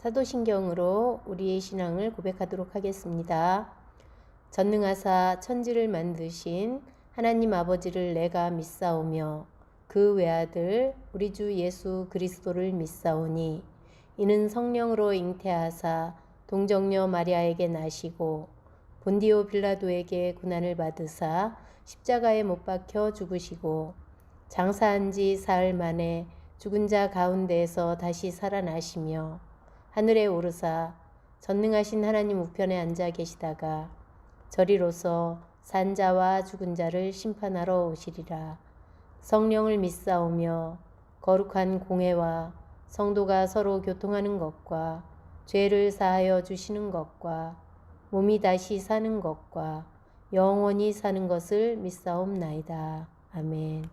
사도신경으로 우리의 신앙을 고백하도록 하겠습니다. 전능하사 천지를 만드신 하나님 아버지를 내가 믿사오며 그 외아들 우리 주 예수 그리스도를 믿사오니 이는 성령으로 잉태하사 동정녀 마리아에게 나시고 본디오 빌라도에게 고난을 받으사 십자가에 못 박혀 죽으시고 장사한 지 사흘 만에 죽은 자 가운데에서 다시 살아나시며 하늘에 오르사 전능하신 하나님 우편에 앉아 계시다가 저리로서 산 자와 죽은 자를 심판하러 오시리라. 성령을 믿사오며 거룩한 공회와 성도가 서로 교통하는 것과 죄를 사하여 주시는 것과 몸이 다시 사는 것과 영원히 사는 것을 믿사옵나이다. 아멘.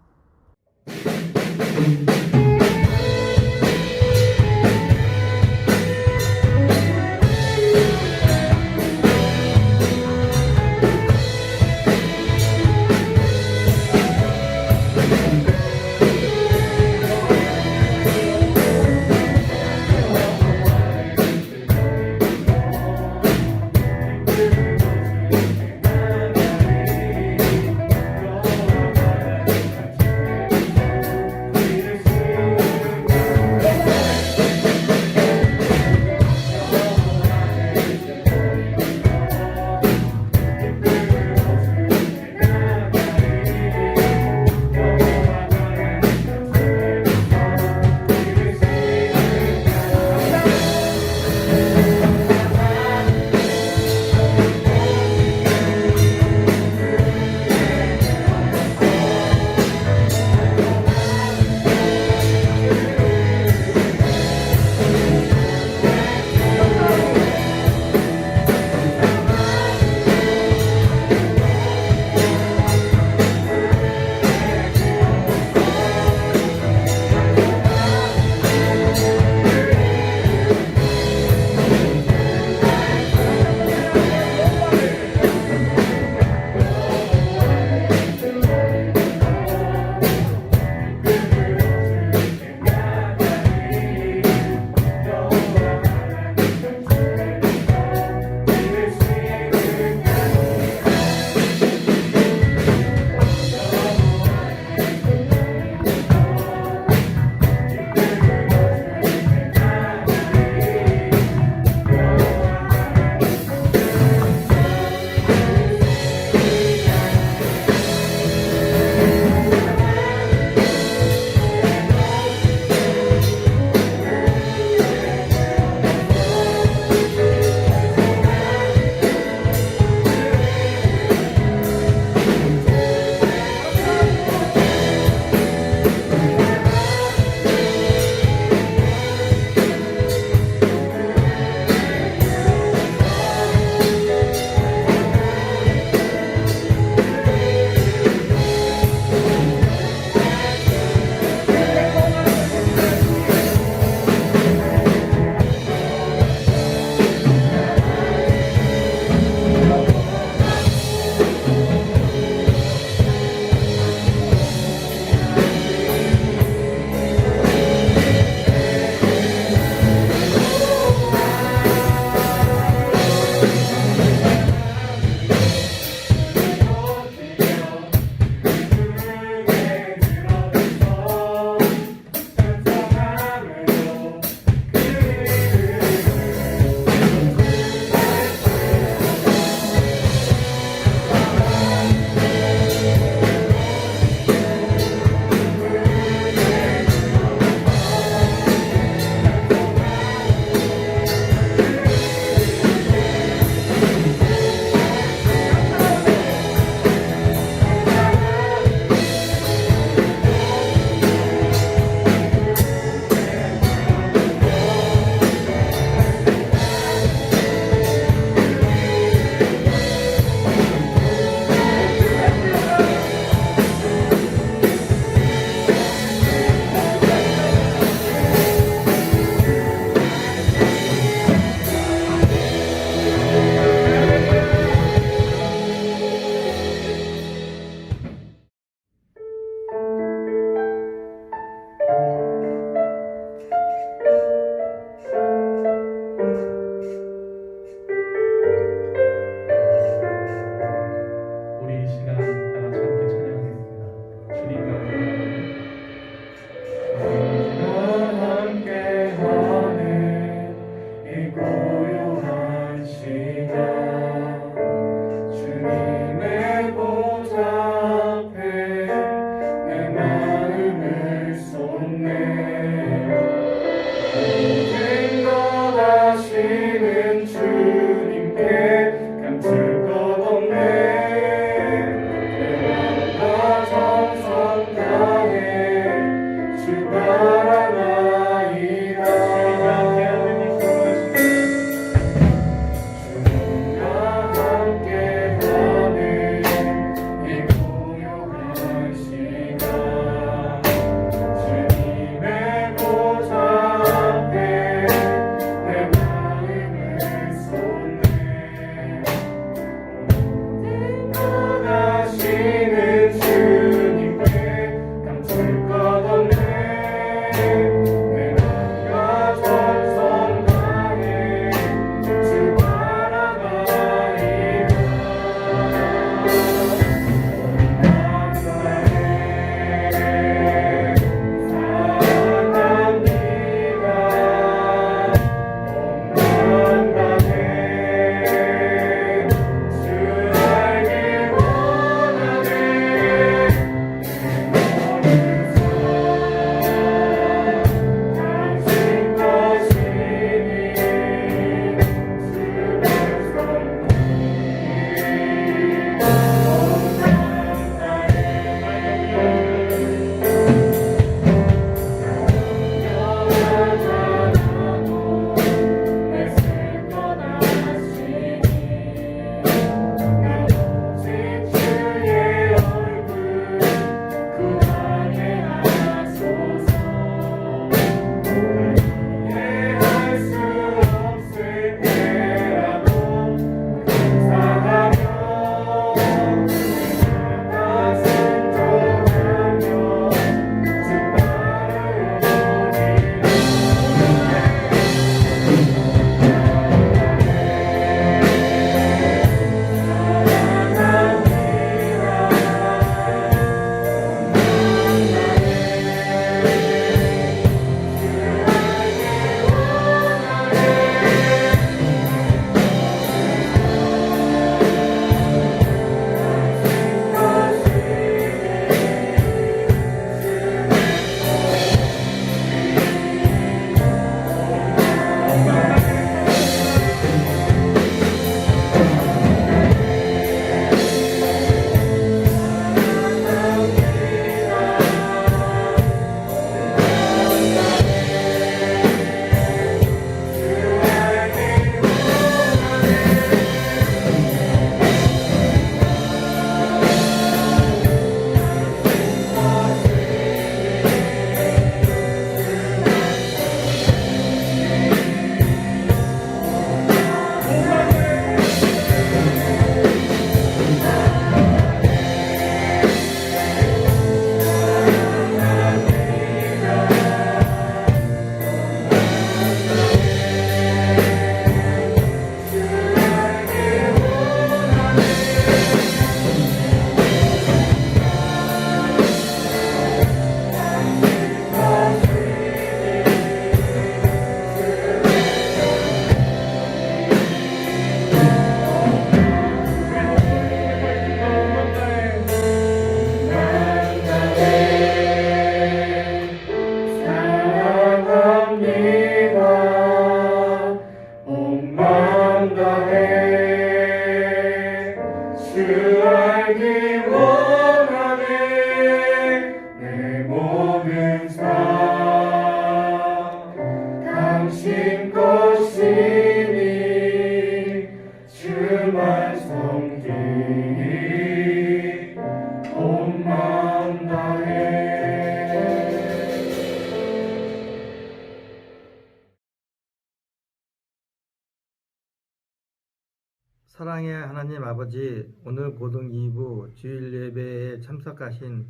사랑의 하나님 아버지, 오늘 고등 2부 주일 예배에 참석하신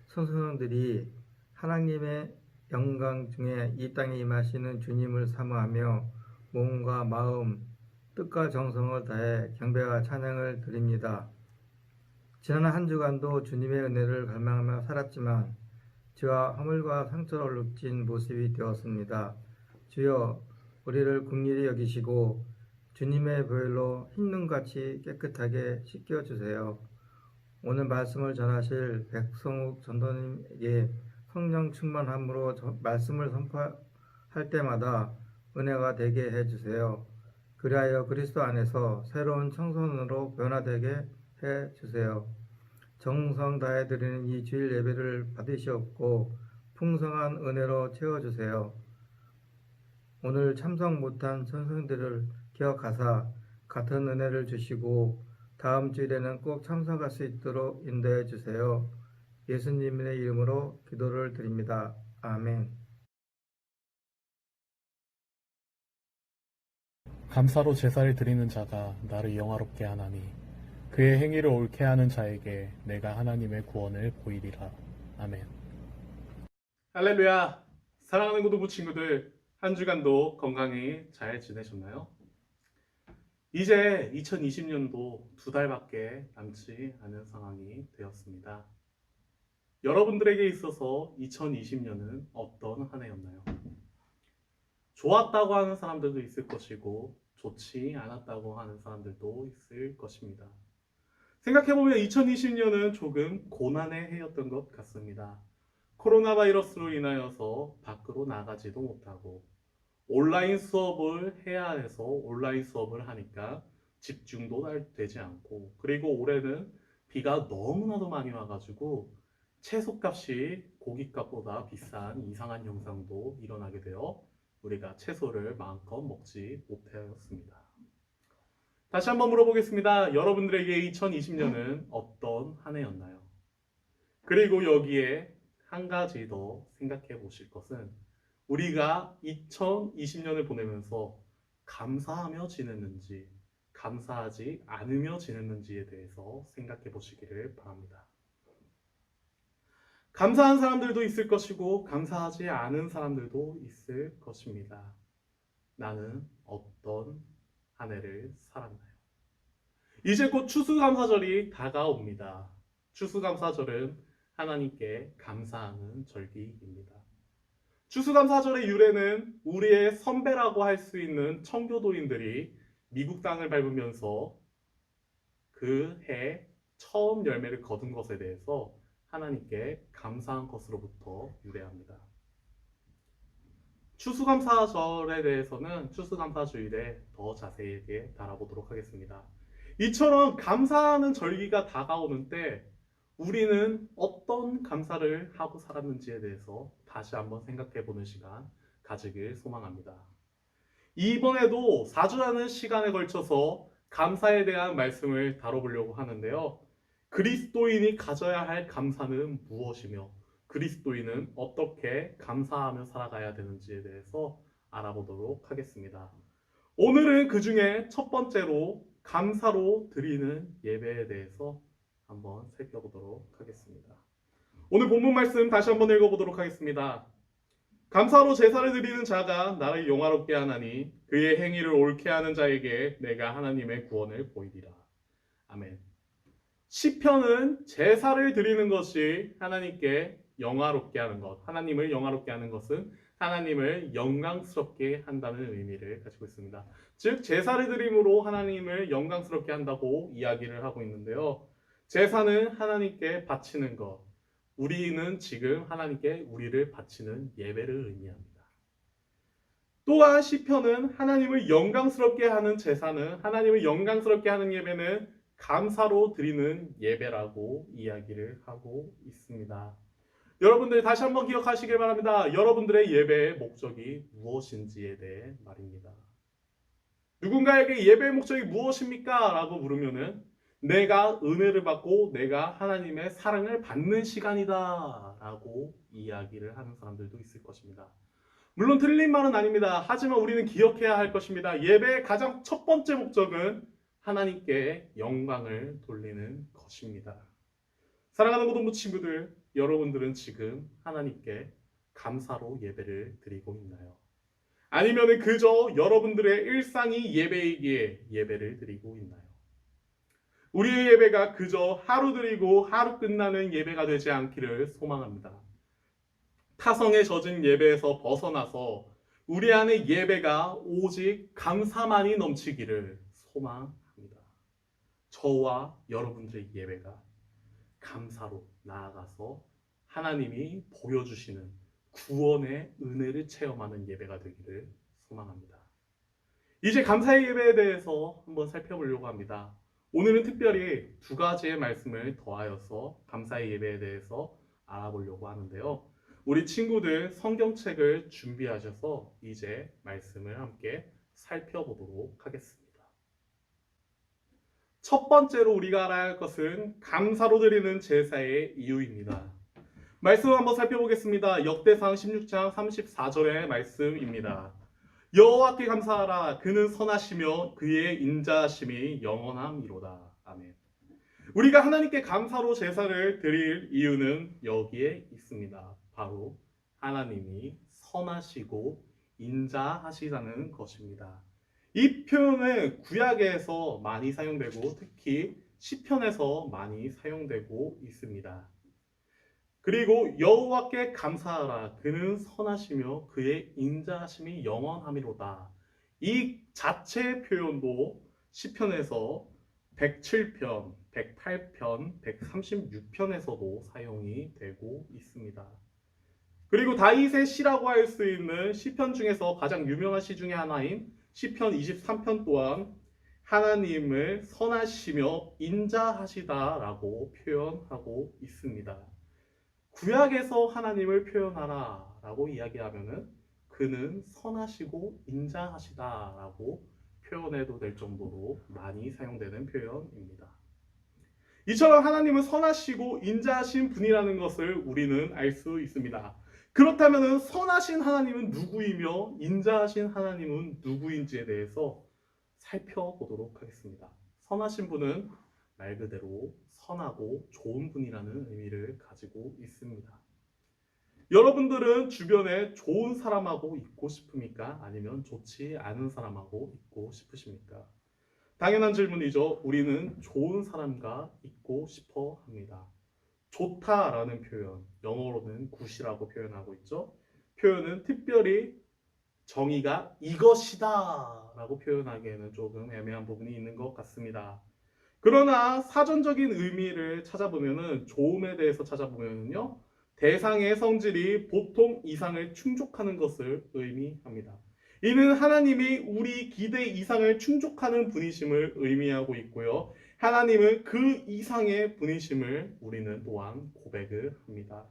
선생님들이 하나님의 영광 중에 이 땅에 임하시는 주님을 사모하며 몸과 마음, 뜻과 정성을 다해 경배와 찬양을 드립니다. 지난 한 주간도 주님의 은혜를 갈망하며 살았지만 죄와 허물과 상처로 얼룩진 모습이 되었습니다. 주여, 우리를 긍휼히 여기시고 주님의 보혈로 흰눈같이 깨끗하게 씻겨주세요. 오늘 말씀을 전하실 백성욱 전도님에게 성령 충만함으로 말씀을 선포할 때마다 은혜가 되게 해주세요. 그리하여 그리스도 안에서 새로운 청소년으로 변화되게 해주세요. 정성 다해 드리는 이 주일 예배를 받으시옵고 풍성한 은혜로 채워주세요. 오늘 참석 못한 선생들을 기억하사 같은 은혜를 주시고 다음 주일에는 꼭 참석할 수 있도록 인도해 주세요. 예수님의 이름으로 기도를 드립니다. 아멘. 감사로 제사를 드리는 자가 나를 영화롭게 하나니 그의 행위를 옳게 하는 자에게 내가 하나님의 구원을 보이리라. 아멘. 할렐루야! 사랑하는 고등부 친구들, 한 주간도 건강히 잘 지내셨나요? 이제 2020년도 2달밖에 남지 않은 상황이 되었습니다. 여러분들에게 있어서 2020년은 어떤 한 해였나요? 좋았다고 하는 사람들도 있을 것이고 좋지 않았다고 하는 사람들도 있을 것입니다. 생각해보면 2020년은 조금 고난의 해였던 것 같습니다. 코로나 바이러스로 인하여서 밖으로 나가지도 못하고 온라인 수업을 해야 해서 온라인 수업을 하니까 집중도 되지 않고, 그리고 올해는 비가 너무나도 많이 와가지고 채소값이 고기값보다 비싼 이상한 현상도 일어나게 되어 우리가 채소를 마음껏 먹지 못하였습니다. 다시 한번 물어보겠습니다. 여러분들에게 2020년은 어떤 한 해였나요? 그리고 여기에 한 가지 더 생각해 보실 것은, 우리가 2020년을 보내면서 감사하며 지냈는지 감사하지 않으며 지냈는지에 대해서 생각해 보시기를 바랍니다. 감사한 사람들도 있을 것이고 감사하지 않은 사람들도 있을 것입니다. 나는 어떤 한 해를 살았나요? 이제 곧 추수감사절이 다가옵니다. 추수감사절은 하나님께 감사하는 절기입니다. 추수감사절의 유래는 우리의 선배라고 할 수 있는 청교도인들이 미국 땅을 밟으면서 그 해 처음 열매를 거둔 것에 대해서 하나님께 감사한 것으로부터 유래합니다. 추수감사절에 대해서는 추수감사주일에 더 자세하게 다뤄보도록 하겠습니다. 이처럼 감사하는 절기가 다가오는 때 우리는 어떤 감사를 하고 살았는지에 대해서 다시 한번 생각해보는 시간 가지길 소망합니다. 이번에도 4주라는 시간에 걸쳐서 감사에 대한 말씀을 다뤄보려고 하는데요. 그리스도인이 가져야 할 감사는 무엇이며 그리스도인은 어떻게 감사하며 살아가야 되는지에 대해서 알아보도록 하겠습니다. 오늘은 그 중에 첫 번째로 감사로 드리는 예배에 대해서 한번 살펴보도록 하겠습니다. 오늘 본문 말씀 다시 한번 읽어보도록 하겠습니다. 감사로 제사를 드리는 자가 나를 영화롭게 하나니 그의 행위를 옳게 하는 자에게 내가 하나님의 구원을 보이리라. 아멘. 시편은 제사를 드리는 것이 하나님께 영화롭게 하는 것, 하나님을 영화롭게 하는 것은 하나님을 영광스럽게 한다는 의미를 가지고 있습니다. 즉 제사를 드림으로 하나님을 영광스럽게 한다고 이야기를 하고 있는데요. 제사는 하나님께 바치는 것, 우리는 지금 하나님께 우리를 바치는 예배를 의미합니다. 또한 시편은 하나님을 영광스럽게 하는 제사는, 하나님을 영광스럽게 하는 예배는 감사로 드리는 예배라고 이야기를 하고 있습니다. 여러분들 다시 한번 기억하시길 바랍니다. 여러분들의 예배의 목적이 무엇인지에 대해 말입니다. 누군가에게 예배의 목적이 무엇입니까? 라고 물으면은 내가 은혜를 받고 내가 하나님의 사랑을 받는 시간이다 라고 이야기를 하는 사람들도 있을 것입니다. 물론 틀린 말은 아닙니다. 하지만 우리는 기억해야 할 것입니다. 예배의 가장 첫 번째 목적은 하나님께 영광을 돌리는 것입니다. 사랑하는 고등부 친구들, 여러분들은 지금 하나님께 감사로 예배를 드리고 있나요? 아니면 그저 여러분들의 일상이 예배이기에 예배를 드리고 있나요? 우리의 예배가 그저 하루 드리고 하루 끝나는 예배가 되지 않기를 소망합니다. 타성에 젖은 예배에서 벗어나서 우리 안의 예배가 오직 감사만이 넘치기를 소망합니다. 저와 여러분들의 예배가 감사로 나아가서 하나님이 보여주시는 구원의 은혜를 체험하는 예배가 되기를 소망합니다. 이제 감사의 예배에 대해서 한번 살펴보려고 합니다. 오늘은 특별히 두 가지의 말씀을 더하여서 감사의 예배에 대해서 알아보려고 하는데요. 우리 친구들 성경책을 준비하셔서 이제 말씀을 함께 살펴보도록 하겠습니다. 첫 번째로 우리가 알아야 할 것은 감사로 드리는 제사의 이유입니다. 말씀을 한번 살펴보겠습니다. 역대상 16장 34절의 말씀입니다. 여호와께 감사하라. 그는 선하시며 그의 인자하심이 영원함이로다. 아멘. 우리가 하나님께 감사로 제사를 드릴 이유는 여기에 있습니다. 바로 하나님이 선하시고 인자하시다는 것입니다. 이 표현은 구약에서 많이 사용되고 특히 시편에서 많이 사용되고 있습니다. 그리고 여호와께 감사하라. 그는 선하시며 그의 인자하심이 영원함이로다. 이 자체의 표현도 시편에서 107편, 108편, 136편에서도 사용이 되고 있습니다. 그리고 다윗의 시라고 할 수 있는 시편 중에서 가장 유명한 시 중에 하나인 시편 23편 또한 하나님을 선하시며 인자하시다라고 표현하고 있습니다. 구약에서 하나님을 표현하라 라고 이야기하면은 그는 선하시고 인자하시다 라고 표현해도 될 정도로 많이 사용되는 표현입니다. 이처럼 하나님은 선하시고 인자하신 분이라는 것을 우리는 알 수 있습니다. 그렇다면 선하신 하나님은 누구이며 인자하신 하나님은 누구인지에 대해서 살펴보도록 하겠습니다. 선하신 분은 말 그대로 선하고 좋은 분이라는 의미를 가지고 있습니다. 여러분들은 주변에 좋은 사람하고 있고 싶습니까? 아니면 좋지 않은 사람하고 있고 싶으십니까? 당연한 질문이죠. 우리는 좋은 사람과 있고 싶어 합니다. 좋다라는 표현, 영어로는 굿이라고 표현하고 있죠. 표현은 특별히 정의가 이것이다 라고 표현하기에는 조금 애매한 부분이 있는 것 같습니다. 그러나 사전적인 의미를 찾아보면은 좋음에 대해서 찾아보면요, 대상의 성질이 보통 이상을 충족하는 것을 의미합니다. 이는 하나님이 우리 기대 이상을 충족하는 분이심을 의미하고 있고요. 하나님은 그 이상의 분이심을 우리는 또한 고백을 합니다.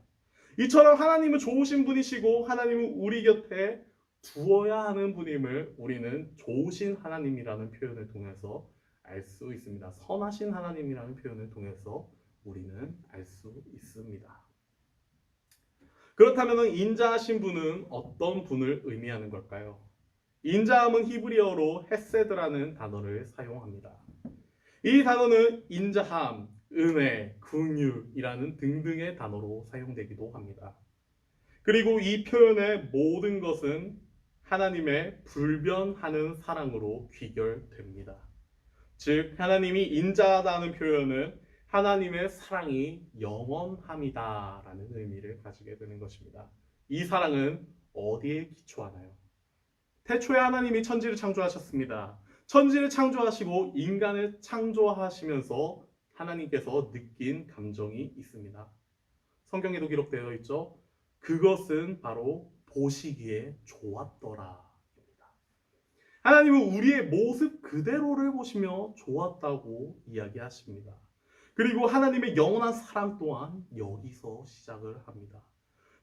이처럼 하나님은 좋으신 분이시고 하나님은 우리 곁에 두어야 하는 분임을 우리는 좋으신 하나님이라는 표현을 통해서 알 수 있습니다. 선하신 하나님이라는 표현을 통해서 우리는 알 수 있습니다. 그렇다면 인자하신 분은 어떤 분을 의미하는 걸까요? 인자함은 히브리어로 헤세드라는 단어를 사용합니다. 이 단어는 인자함, 은혜, 긍휼이라는 등등의 단어로 사용되기도 합니다. 그리고 이 표현의 모든 것은 하나님의 불변하는 사랑으로 귀결됩니다. 즉 하나님이 인자하다는 표현은 하나님의 사랑이 영원함이다라는 의미를 가지게 되는 것입니다. 이 사랑은 어디에 기초하나요? 태초에 하나님이 천지를 창조하셨습니다. 천지를 창조하시고 인간을 창조하시면서 하나님께서 느낀 감정이 있습니다. 성경에도 기록되어 있죠. 그것은 바로 보시기에 좋았더라. 하나님은 우리의 모습 그대로를 보시며 좋았다고 이야기하십니다. 그리고 하나님의 영원한 사랑 또한 여기서 시작을 합니다.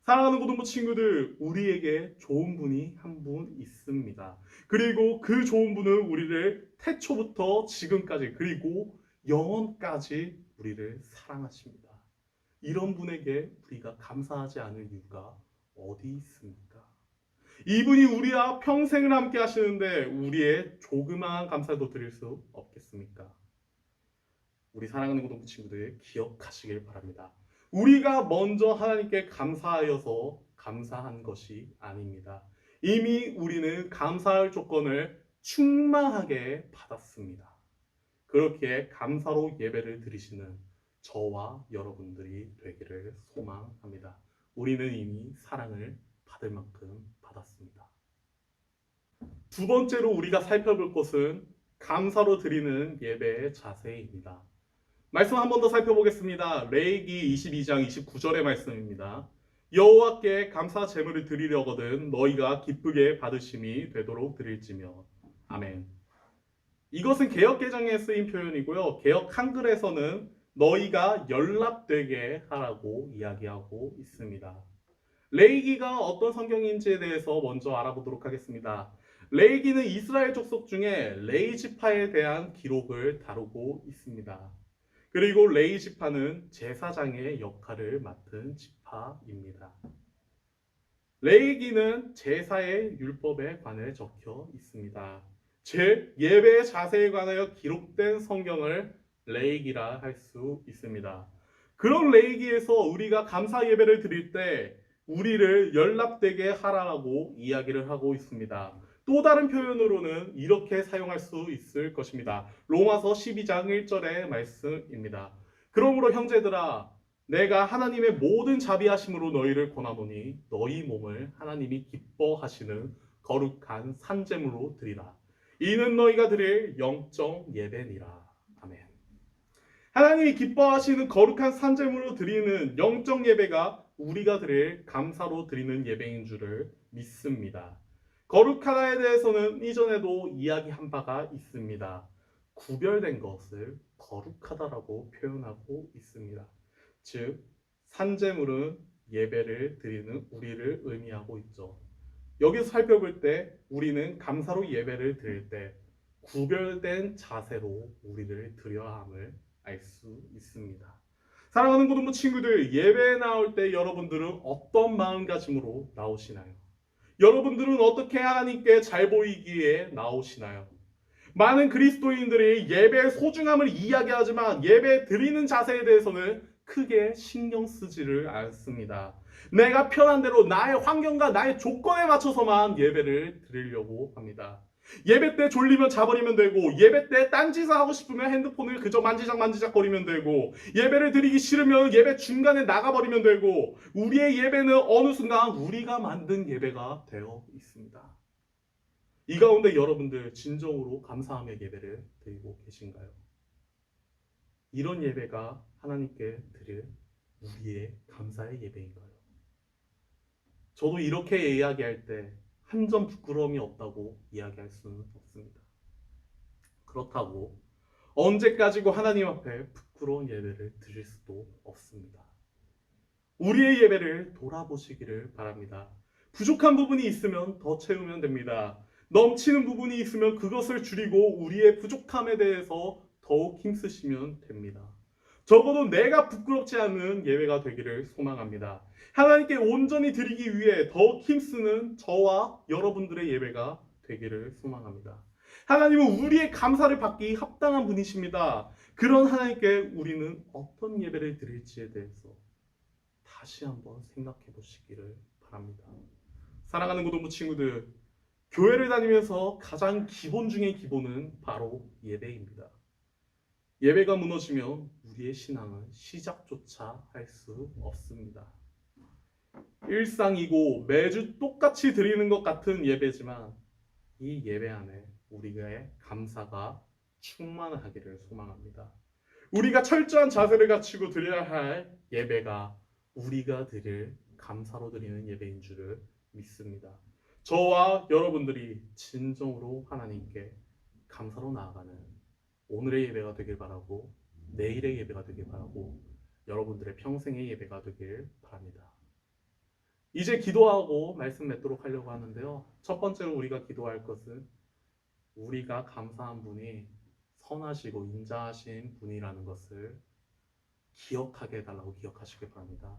사랑하는 고등부 친구들, 우리에게 좋은 분이 한 분 있습니다. 그리고 그 좋은 분은 우리를 태초부터 지금까지 그리고 영원까지 우리를 사랑하십니다. 이런 분에게 우리가 감사하지 않을 이유가 어디 있습니까? 이분이 우리와 평생을 함께 하시는데 우리의 조그마한 감사도 드릴 수 없겠습니까? 우리 사랑하는 고등부 친구들 기억하시길 바랍니다. 우리가 먼저 하나님께 감사하여서 감사한 것이 아닙니다. 이미 우리는 감사할 조건을 충만하게 받았습니다. 그렇게 감사로 예배를 드리시는 저와 여러분들이 되기를 소망합니다. 우리는 이미 사랑을 받을 만큼 받았습니다. 두 번째로 우리가 살펴볼 것은 감사로 드리는 예배의 자세입니다. 말씀 한 번 더 살펴보겠습니다. 레위기 22장 29절의 말씀입니다. 여호와께 감사 제물을 드리려거든 너희가 기쁘게 받으심이 되도록 드릴지며. 아멘. 이것은 개역개정에 쓰인 표현이고요. 개역 한글에서는 너희가 연락되게 하라고 이야기하고 있습니다. 레위기가 어떤 성경인지에 대해서 먼저 알아보도록 하겠습니다. 레위기는 이스라엘 족속 중에 레위 지파에 대한 기록을 다루고 있습니다. 그리고 레위 지파는 제사장의 역할을 맡은 지파입니다. 레위기는 제사의 율법에 관해 적혀 있습니다. 즉 예배의 자세에 관하여 기록된 성경을 레위기라 할 수 있습니다. 그런 레위기에서 우리가 감사 예배를 드릴 때 우리를 연락되게 하라고 이야기를 하고 있습니다. 또 다른 표현으로는 이렇게 사용할 수 있을 것입니다. 로마서 12장 1절의 말씀입니다. 그러므로 형제들아 내가 하나님의 모든 자비하심으로 너희를 권하노니 너희 몸을 하나님이 기뻐하시는 거룩한 산제물로 드리라. 이는 너희가 드릴 영적 예배니라. 아멘. 하나님이 기뻐하시는 거룩한 산제물로 드리는 영적 예배가 우리가 드릴 감사로 드리는 예배인 줄을 믿습니다. 거룩하다에 대해서는 이전에도 이야기한 바가 있습니다. 구별된 것을 거룩하다라고 표현하고 있습니다. 즉 산제물은 예배를 드리는 우리를 의미하고 있죠. 여기서 살펴볼 때 우리는 감사로 예배를 드릴 때 구별된 자세로 우리를 드려야 함을 알 수 있습니다. 사랑하는 고등부 친구들, 예배에 나올 때 여러분들은 어떤 마음가짐으로 나오시나요? 여러분들은 어떻게 하나님께 잘 보이기에 나오시나요? 많은 그리스도인들이 예배의 소중함을 이야기하지만 예배 드리는 자세에 대해서는 크게 신경 쓰지를 않습니다. 내가 편한 대로 나의 환경과 나의 조건에 맞춰서만 예배를 드리려고 합니다. 예배 때 졸리면 자버리면 되고, 예배 때 딴짓을 하고 싶으면 핸드폰을 그저 만지작 거리면 되고, 예배를 드리기 싫으면 예배 중간에 나가버리면 되고, 우리의 예배는 어느 순간 우리가 만든 예배가 되어 있습니다. 이 가운데 여러분들 진정으로 감사하며 예배를 드리고 계신가요? 이런 예배가 하나님께 드릴 우리의 감사의 예배인가요? 저도 이렇게 이야기할 때 한 점 부끄러움이 없다고 이야기할 수는 없습니다. 그렇다고 언제까지고 하나님 앞에 부끄러운 예배를 드릴 수도 없습니다. 우리의 예배를 돌아보시기를 바랍니다. 부족한 부분이 있으면 더 채우면 됩니다. 넘치는 부분이 있으면 그것을 줄이고 우리의 부족함에 대해서 더욱 힘쓰시면 됩니다. 적어도 내가 부끄럽지 않은 예배가 되기를 소망합니다. 하나님께 온전히 드리기 위해 더욱 힘쓰는 저와 여러분들의 예배가 되기를 소망합니다. 하나님은 우리의 감사를 받기 합당한 분이십니다. 그런 하나님께 우리는 어떤 예배를 드릴지에 대해서 다시 한번 생각해 보시기를 바랍니다. 사랑하는 고등부 친구들, 교회를 다니면서 가장 기본 중의 기본은 바로 예배입니다. 예배가 무너지면 우리의 신앙은 시작조차 할 수 없습니다. 일상이고 매주 똑같이 드리는 것 같은 예배지만 이 예배 안에 우리의 감사가 충만하기를 소망합니다. 우리가 철저한 자세를 갖추고 드려야 할 예배가 우리가 드릴 감사로 드리는 예배인 줄을 믿습니다. 저와 여러분들이 진정으로 하나님께 감사로 나아가는 오늘의 예배가 되길 바라고, 내일의 예배가 되길 바라고, 여러분들의 평생의 예배가 되길 바랍니다. 이제 기도하고 말씀 맺도록 하려고 하는데요. 첫 번째로 우리가 기도할 것은 우리가 감사한 분이 선하시고 인자하신 분이라는 것을 기억하게 해달라고 기억하시길 바랍니다.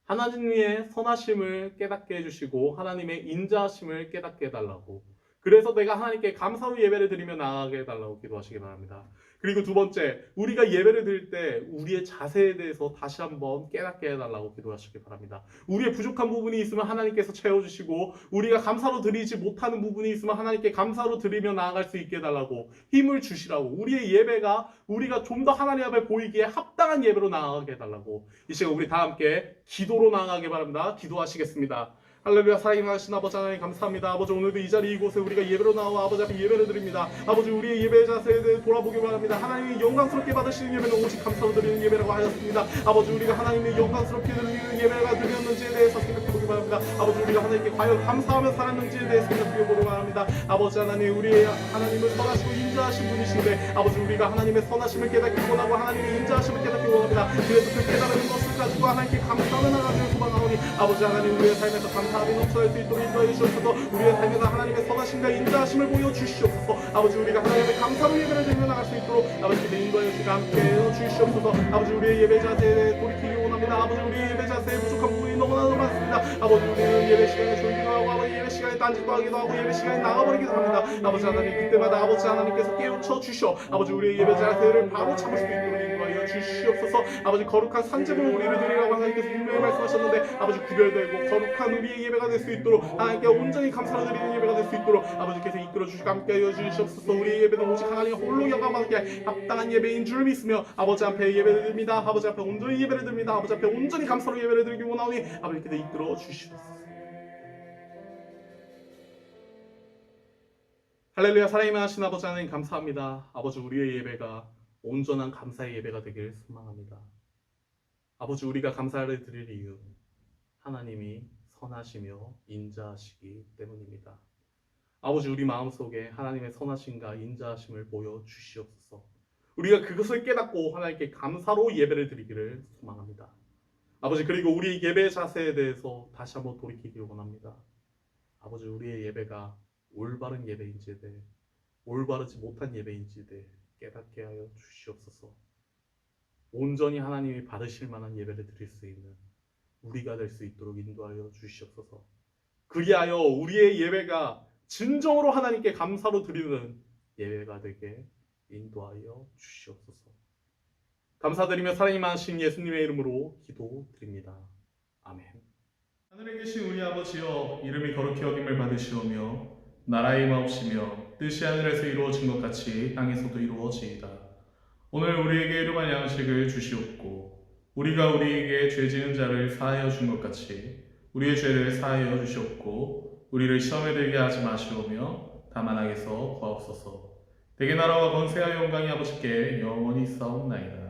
하나님의 선하심을 깨닫게 해주시고 하나님의 인자하심을 깨닫게 해달라고, 그래서 내가 하나님께 감사로 예배를 드리며 나아가게 해달라고 기도하시기 바랍니다. 그리고 두 번째, 우리가 예배를 드릴 때 우리의 자세에 대해서 다시 한번 깨닫게 해달라고 기도하시기 바랍니다. 우리의 부족한 부분이 있으면 하나님께서 채워주시고, 우리가 감사로 드리지 못하는 부분이 있으면 하나님께 감사로 드리며 나아갈 수 있게 해달라고 힘을 주시라고, 우리의 예배가 우리가 좀 더 하나님 앞에 보이기에 합당한 예배로 나아가게 해달라고, 이 시간 우리 다 함께 기도로 나아가게 바랍니다. 기도하시겠습니다. 할렐루야. 살아계신 아버지 하나님 감사합니다. 아버지, 오늘도 이 자리 이곳에 우리가 예배로 나와 아버지 앞에 예배를 드립니다. 아버지, 우리의 예배 자세에 대해 돌아보기 바랍니다. 하나님이 영광스럽게 받으시는 예배는 오직 감사로 드리는 예배라고 하셨습니다. 아버지, 우리가 하나님의 영광스럽게 드리는 예배가 드렸는지에 대해서 생각해보기 주시기 바랍니다. 아버지 우리가 하나님께 과연 감사하며 살았는지에 대해서 생각해 보도록 합니다. 아버지 하나님 우리의 하나님을 선하시고 인자하신 분이신데 아버지 우리가 하나님의 선하심을 깨닫기 원하고 하나님의 인자하심을 깨닫기 원합니다. 그래서 그 깨달은 것을 가지고 하나님께 감사하며 나가기를 소망하오니 아버지 하나님 우리의 삶에서 감사함이 넘쳐날 수 있도록 인도해 주시옵소서. 우리의 삶에서 하나님의 선하심과 인자하심을 보여주시옵소서. 아버지 우리가 하나님의 감사로 예배를 드리며 나갈 수 있도록 아버지께서 인도하여 주시고 함께해 주시옵소서. 아버지 우리의 예배 자세에 돌이키기 원합니다. 아버지 우리의 예배 자세에 부족한 부분이 너무나도 많습니다. 아버지 우리는 예배 시간에 졸기도 하고 아버지 예배 시간에 딴짓도 하기도 하고 예배 시간에 나가버리기도 합니다. 아버지 하나님 그때마다 아버지 하나님께서 깨우쳐 주셔 아버지 우리의 예배 자세를 바로 잡을 수 있도록 인도하여 주시옵소서. 아버지 거룩한 산재물 우리를 드리라고 하나님께서 분명히 말씀하셨는데 아버지 구별되고 거룩한 우리의 예배가 될 수 있도록 하나님께 온전히 감사를 드리는 예배가 될 수 있도록 아버지께서 이끌어 주시고 함께하여 주시옵소서. 우리의 예배는 오직 하나님 홀로 영광받게 합당한 예배인 줄 믿으며 아버지 앞에 예배를 드립니다. 아버지 앞에 온전히 예배를 드립니다. 아버지 앞에 온전히 감사로 예배를 드리기 원하오니 아버지께서 이끌어 주시옵소서. 할렐루야. 사랑이 하신 아버지 하나님 감사합니다. 아버지 우리의 예배가 온전한 감사의 예배가 되길 소망합니다. 아버지 우리가 감사를 드릴 이유 하나님이 선하시며 인자하시기 때문입니다. 아버지 우리 마음속에 하나님의 선하심과 인자하심을 보여주시옵소서. 우리가 그것을 깨닫고 하나님께 감사로 예배를 드리기를 소망합니다. 아버지 그리고 우리 예배 자세에 대해서 다시 한번 돌이키기를 원합니다. 아버지 우리의 예배가 올바른 예배인지에 대해 올바르지 못한 예배인지에 대해 깨닫게 하여 주시옵소서. 온전히 하나님이 받으실 만한 예배를 드릴 수 있는 우리가 될 수 있도록 인도하여 주시옵소서. 그리하여 우리의 예배가 진정으로 하나님께 감사로 드리는 예배가 되게 인도하여 주시옵소서. 감사드리며 사랑이 많으신 예수님의 이름으로 기도드립니다. 아멘. 하늘에 계신 우리 아버지여 이름이 거룩히 여김을 받으시오며 나라의 임하옵시며 뜻이 하늘에서 이루어진 것 같이 땅에서도 이루어지이다. 오늘 우리에게 일용할 양식을 주시옵고 우리가 우리에게 죄 지은 자를 사하여 준 것 같이 우리의 죄를 사하여 주시옵고 우리를 시험에 들게 하지 마시오며 다만 악에서 구하옵소서. 대개 나라와 권세와 영광이 아버지께 영원히 있사옵나이다.